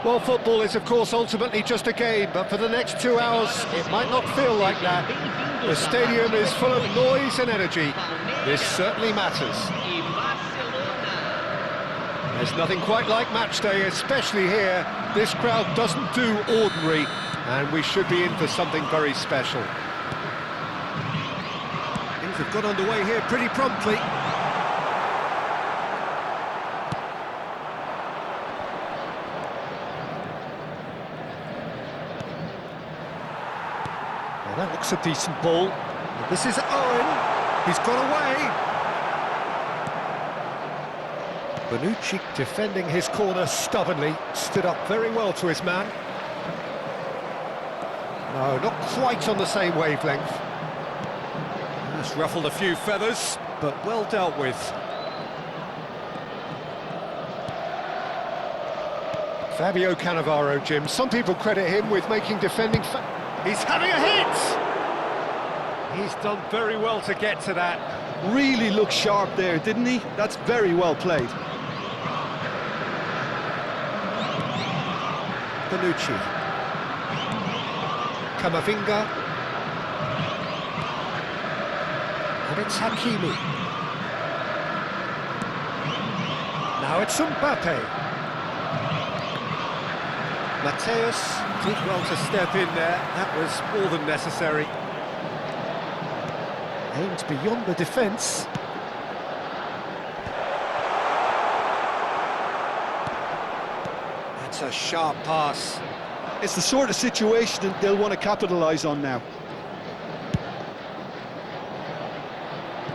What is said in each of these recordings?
Well, football is, of course, ultimately just a game, but for the next 2 hours, it might not feel like that. The stadium is full of noise and energy. This certainly matters. There's nothing quite like match day, especially here. This crowd doesn't do ordinary, and we should be in for something very special. Things have got underway here pretty promptly. Well, that looks a decent ball. This is Owen. He's got away. Bonucci defending his corner stubbornly, stood up very well to his man. No, not quite on the same wavelength. That's ruffled a few feathers, but well dealt with. Fabio Cannavaro, Jim. Some people credit him with making defending... He's having a hit! He's done very well to get to that. Really looked sharp there, didn't he? That's very well played. Bonucci. Camavinga. And it's Hakimi. Now it's Mbappe. Mateus did well to step in there. That was more than necessary. Aimed beyond the defence. That's a sharp pass. It's the sort of situation that they'll want to capitalise on now.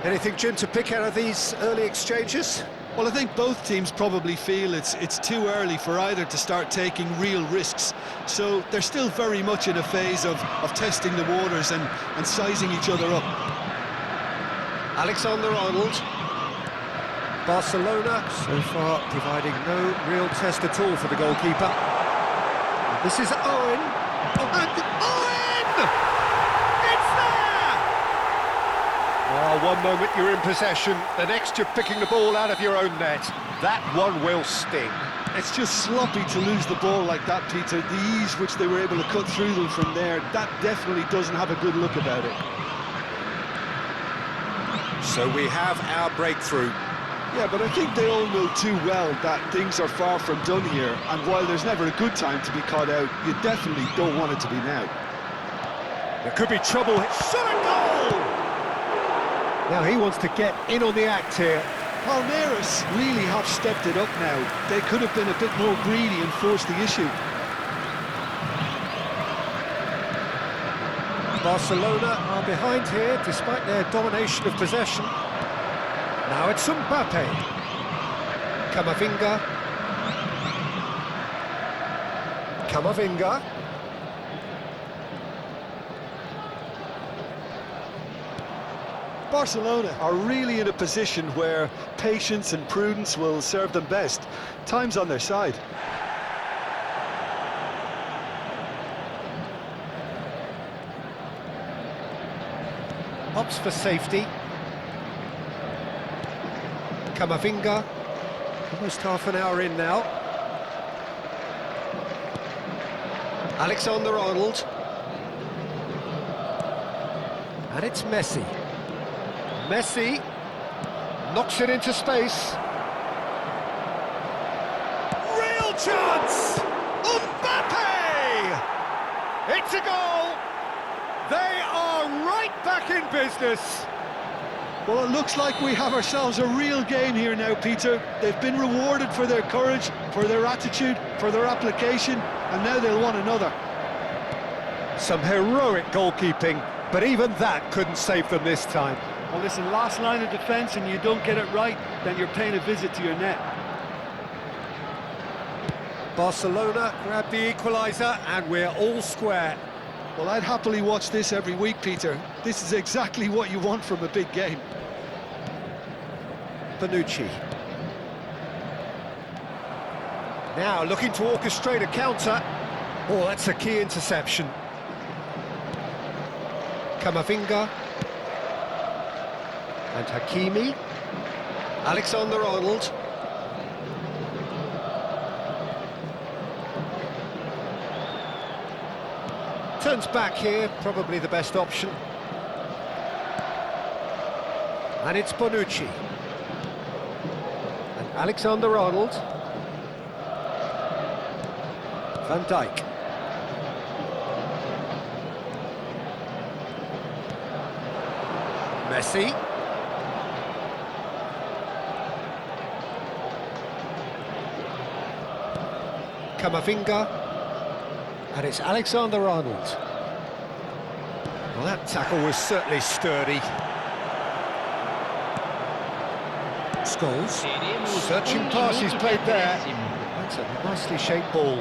Anything, Jim, to pick out of these early exchanges? Well, I think both teams probably feel it's too early for either to start taking real risks. So they're still very much in a phase of testing the waters and sizing each other up. Alexander-Arnold. Barcelona, so far, providing no real test at all for the goalkeeper. This is Owen. Oh, and Owen! It's there! Well, one moment you're in possession, the next you're picking the ball out of your own net. That one will sting. It's just sloppy to lose the ball like that, Peter. The ease which they were able to cut through them from there, that definitely doesn't have a good look about it. So we have our breakthrough. Yeah, but I think they all know too well that things are far from done here, and while there's never a good time to be caught out, you definitely don't want it to be now. There could be trouble. Shot a goal! Now he wants to get in on the act here. Palmeiras really have stepped it up now. They could have been a bit more greedy and forced the issue. Barcelona are behind here, despite their domination of possession. Now it's Mbappe. Camavinga. Camavinga. Barcelona are really in a position where patience and prudence will serve them best. Time's on their side. Opts for safety. Camavinga. Almost half an hour in now. Alexander-Arnold. And it's Messi. Messi knocks it into space. Real chance! Mbappe! It's a goal! They are right back in business. Well, it looks like we have ourselves a real game here now, Peter. They've been rewarded for their courage, for their attitude, for their application, and now they'll want another. Some heroic goalkeeping, but even that couldn't save them this time. Well, listen, last line of defence and you don't get it right, then you're paying a visit to your net. Barcelona grab the equaliser and we're all square. Well, I'd happily watch this every week, Peter. This is exactly what you want from a big game. Bonucci. Now looking to orchestrate a counter. Oh, that's a key interception. Camavinga. And Hakimi. Alexander-Arnold. Turns back here, probably the best option. And it's Bonucci. And Alexander-Arnold. Van Dijk. Messi. Camavinga. And it's Alexander-Arnold. Well, that tackle was certainly sturdy. Scholes. Searching pass he's played there. That's a nicely shaped ball.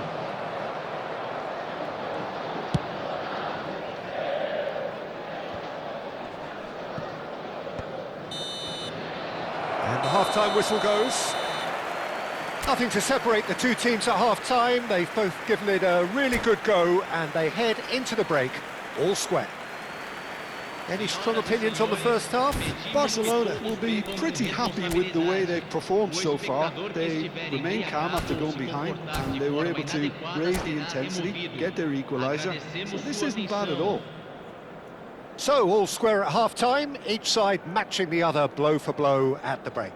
And the half-time whistle goes. Nothing to separate the two teams at half-time. They've both given it a really good go, and they head into the break all square. Any strong opinions on the first half? Barcelona will be pretty happy with the way they've performed so far. They remain calm after going behind, and they were able to raise the intensity, get their equaliser. So this isn't bad at all. So, all square at half-time, each side matching the other blow for blow at the break.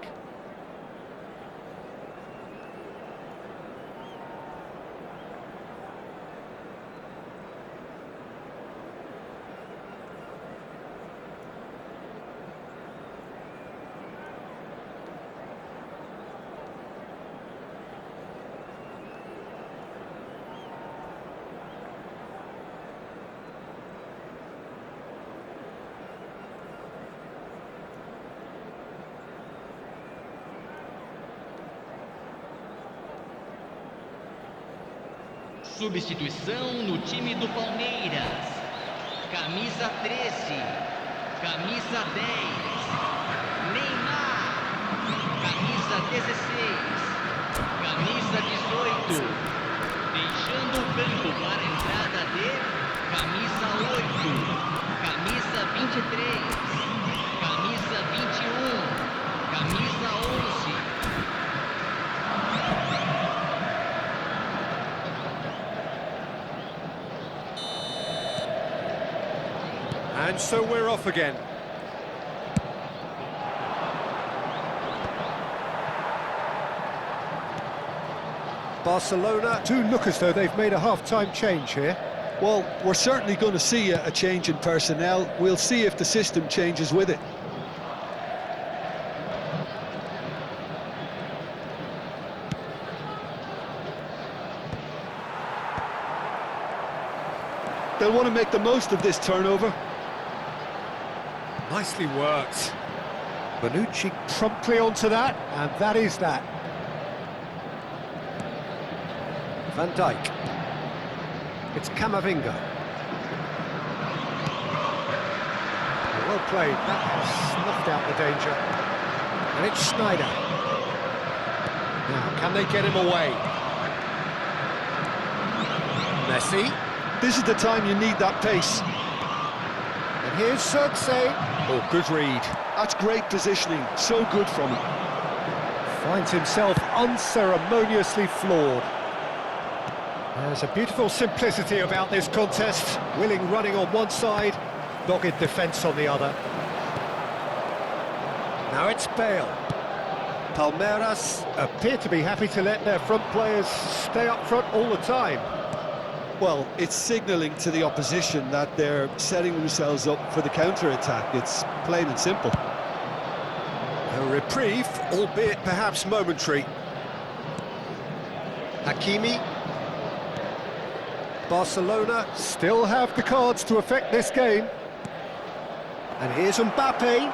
Substituição no time do Palmeiras. Camisa 13, camisa 10, Neymar. Camisa 16, camisa 18. Deixando o campo para a entrada de camisa 8, camisa 23, camisa 21, camisa 11. And so we're off again. Barcelona do look as though they've made a half-time change here. Well, we're certainly going to see a change in personnel. We'll see if the system changes with it. They'll want to make the most of this turnover. Nicely worked. Bonucci promptly onto that, and that is that. Van Dijk. It's Camavinga. Well played, that has snuffed out the danger. And it's Schneider. Now, can they get him away? Messi. This is the time you need that pace. And here's Circe. Oh, good read. That's great positioning, so good from him. Finds himself unceremoniously floored. There's a beautiful simplicity about this contest. Willing running on one side, dogged defence on the other. Now it's Bale. Palmeiras appear to be happy to let their front players stay up front all the time. Well, it's signalling to the opposition that they're setting themselves up for the counter-attack. It's plain and simple. A reprieve, albeit perhaps momentary. Hakimi. Barcelona still have the cards to affect this game. And here's Mbappe.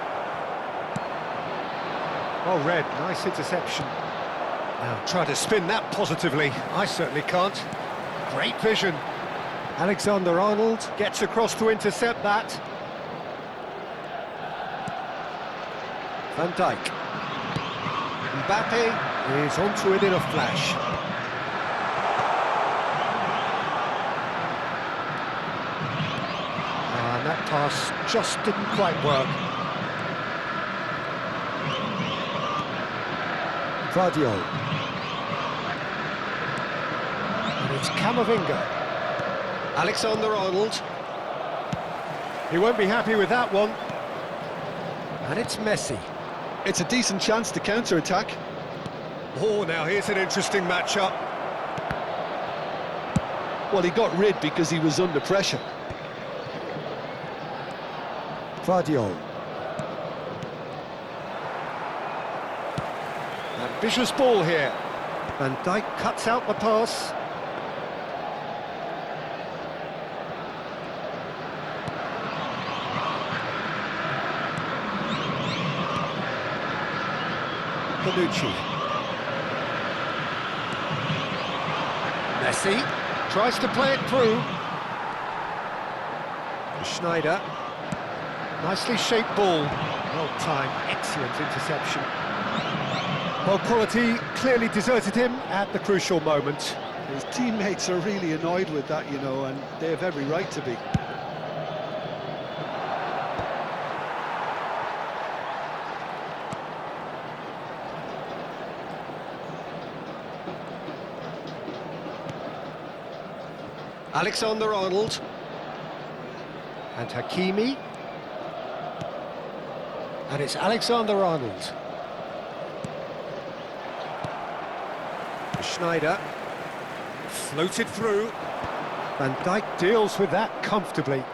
Oh, Red, nice interception. Now, try to spin that positively. I certainly can't. Great vision. Alexander-Arnold gets across to intercept that. Van Dijk. Mbappe is onto it in a flash. And that pass just didn't quite work. Gvardiol. And it's Camavinga. Alexander-Arnold. He won't be happy with that one. And it's Messi. It's a decent chance to counter-attack. Oh, now here's an interesting matchup. Well, he got rid because he was under pressure. Vardiol. Ambitious ball here. Van Dijk cuts out the pass. Bonucci. Messi tries to play it through. Schneider. Nicely shaped ball. Well timed, excellent interception. Well, quality clearly deserted him at the crucial moment. His teammates are really annoyed with that, you know, and they have every right to be. Alexander-Arnold. And Hakimi. And it's Alexander-Arnold. Schneider. Floated through. Van Dijk deals with that comfortably.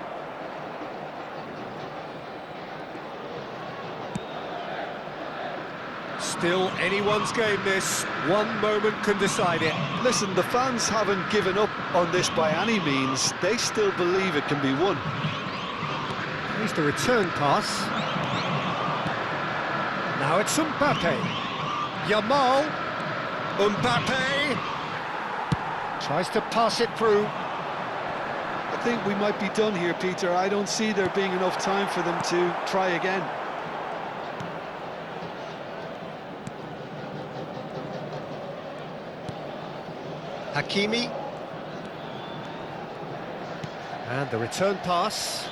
Still anyone's game this. One moment can decide it. Listen, the fans haven't given up on this by any means. They still believe it can be won. Here's the return pass. Now it's Mbappe. Yamal. Mbappe. Tries to pass it through. I think we might be done here, Peter. I don't see there being enough time for them to try again. Hakimi. And the return pass.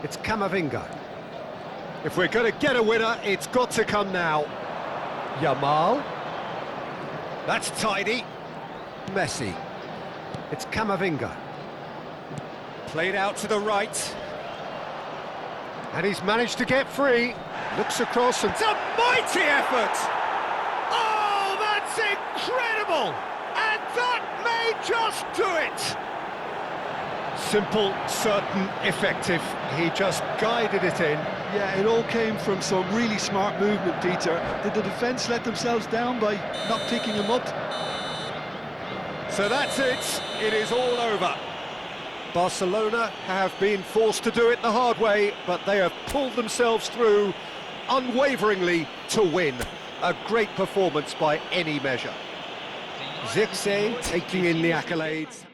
It's Camavinga. If we're going to get a winner, it's got to come now. Yamal. That's tidy. Messi. It's Camavinga. Played out to the right. And he's managed to get free. Looks across and it's a mighty effort! Oh, that's incredible! And that may just do it! Simple, certain, effective. He just guided it in. Yeah, it all came from some really smart movement, Peter. Did the defence let themselves down by not picking him up? So that's it. It is all over. Barcelona have been forced to do it the hard way, but they have pulled themselves through unwaveringly to win. A great performance by any measure. Zirkzee taking in the accolades.